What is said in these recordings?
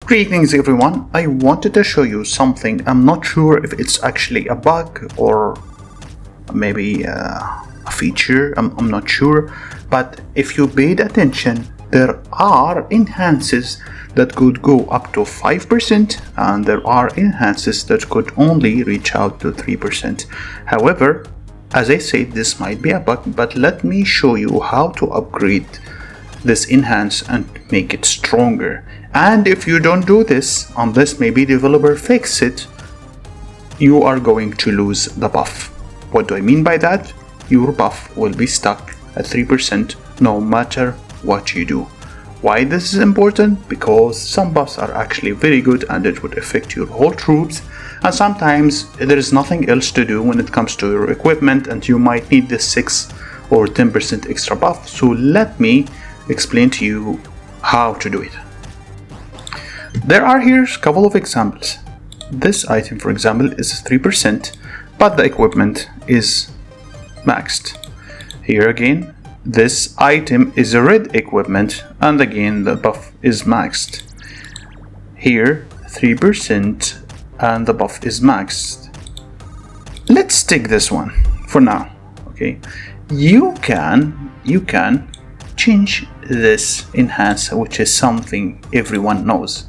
Greetings everyone, I wanted to show you something. I'm not sure if it's actually a bug or maybe a feature, I'm not sure, but if you paid attention, there are enhances that could go up to 5% and there are enhances that could only reach out to 3%. However, as I said, this might be a bug, but let me show you how to upgrade this enhance and make it stronger. And if you don't do this, unless maybe developer fix it, you are going to lose the buff. What do I mean by that? Your buff will be stuck at 3% no matter what you do. Why this is important? Because some buffs are actually very good and it would affect your whole troops, and sometimes there is nothing else to do when it comes to your equipment and you might need this 6 or 10% extra buff. So let me explain to you how to do it. There are here a couple of examples. This item, for example, is 3%, but the equipment is maxed. Here again, this item is a red equipment, and again the buff is maxed. Here 3% and the buff is maxed. Let's take this one for now. Okay, you can change this enhance, which is something everyone knows.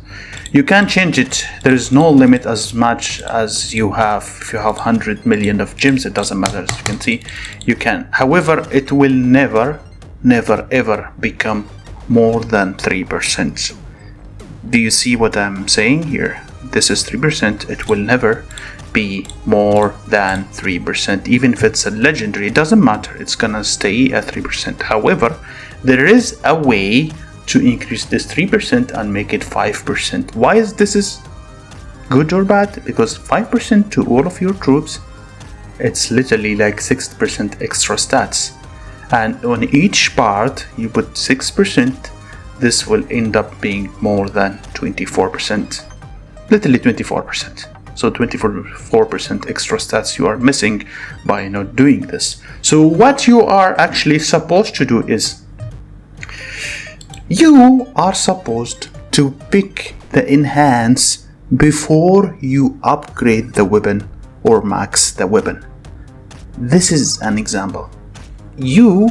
You can change it. There is no limit as much as you have. If you have 100 million of gems, it doesn't matter. As you can see, you can. However, it will never ever become more than 3%. Do you see what I'm saying here? This is 3%. It will never be more than 3%. Even if it's a legendary, it doesn't matter. It's gonna stay at 3%. However, there is a way to increase this 3% and make it 5%. Why is this good or bad? Because 5% to all of your troops, it's literally like 6% extra stats. And on each part you put 6%, this will end up being more than 24%. Literally 24%. So 24% extra stats you are missing by not doing this. So what you are actually supposed to do is you are supposed to pick the enhance before you upgrade the weapon or max the weapon. This is an example. You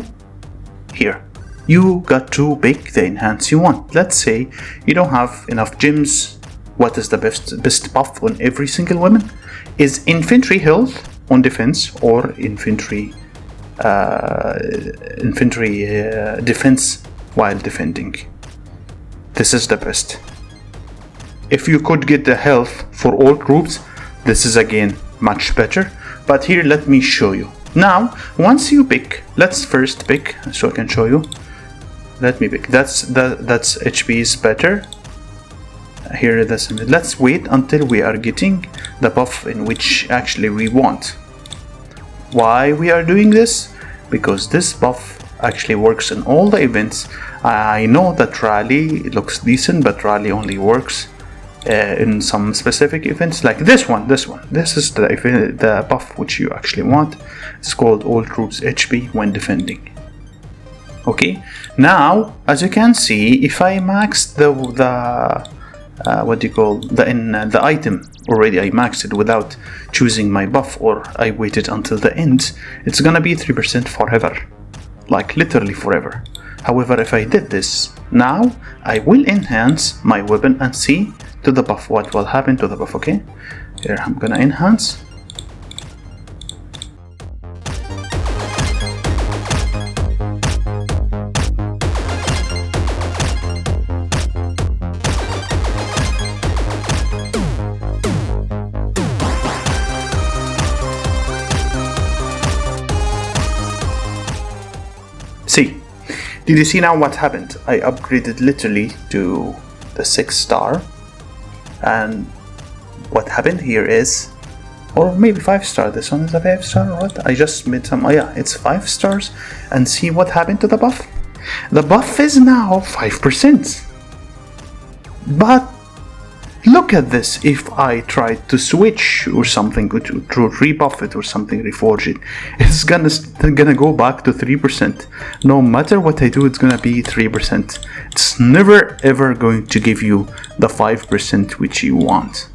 got to pick the enhance you want. Let's say you don't have enough gems. What is the best buff on every single weapon? Is infantry health on defense or infantry defense while defending. This is the best. If you could get the health for all troops, this is again much better. But here, let me show you. Now, once you pick, let's first pick so I can show you. Let me pick. That's HP is better. Here, let's wait until we are getting the buff in which actually we want. Why we are doing this? Because this buff actually works in all the events. I know that rally looks decent, but rally only works in some specific events like this one. This is the buff which you actually want. It's called all troops HP when defending. Okay, now as you can see, if I max the item already, I maxed it without choosing my buff, or I waited until the end, it's gonna be 3% forever, like literally forever. However, if I did this now, I will enhance my weapon and see to the buff what will happen to the buff. Okay, here I'm gonna enhance. See, did you see now what happened? I upgraded literally to the 6-star, and what happened here is, or maybe 5-star, this one is a 5-star or what? I just made some, yeah, it's 5 stars, and see what happened to the buff? The buff is now 5%, but look at this. If I tried to switch or something, to rebuff it or something, reforge it, it's gonna go back to 3%. No matter what I do, it's gonna be 3%. It's never ever going to give you the 5% which you want.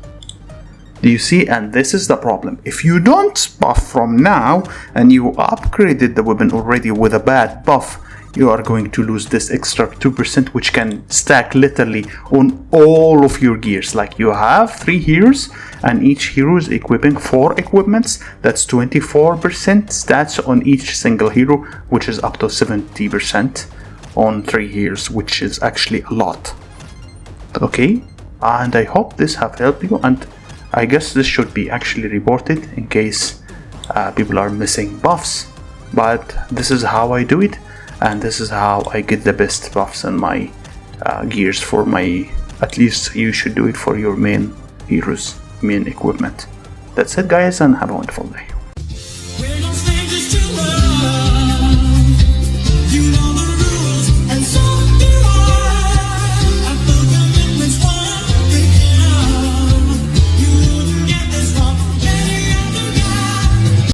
Do you see? And this is the problem. If you don't buff from now and you upgraded the weapon already with a bad buff, you are going to lose this extra 2%, which can stack literally on all of your gears. Like you have 3 heroes and each hero is equipping 4 equipments. That's 24% stats on each single hero, which is up to 70% on 3 heroes, which is actually a lot. Okay, and I hope this have helped you, and I guess this should be actually reported in case people are missing buffs. But this is how I do it, and this is how I get the best buffs in my gears for my, at least you should do it for your main heroes, main equipment. That's it guys, and have a wonderful day.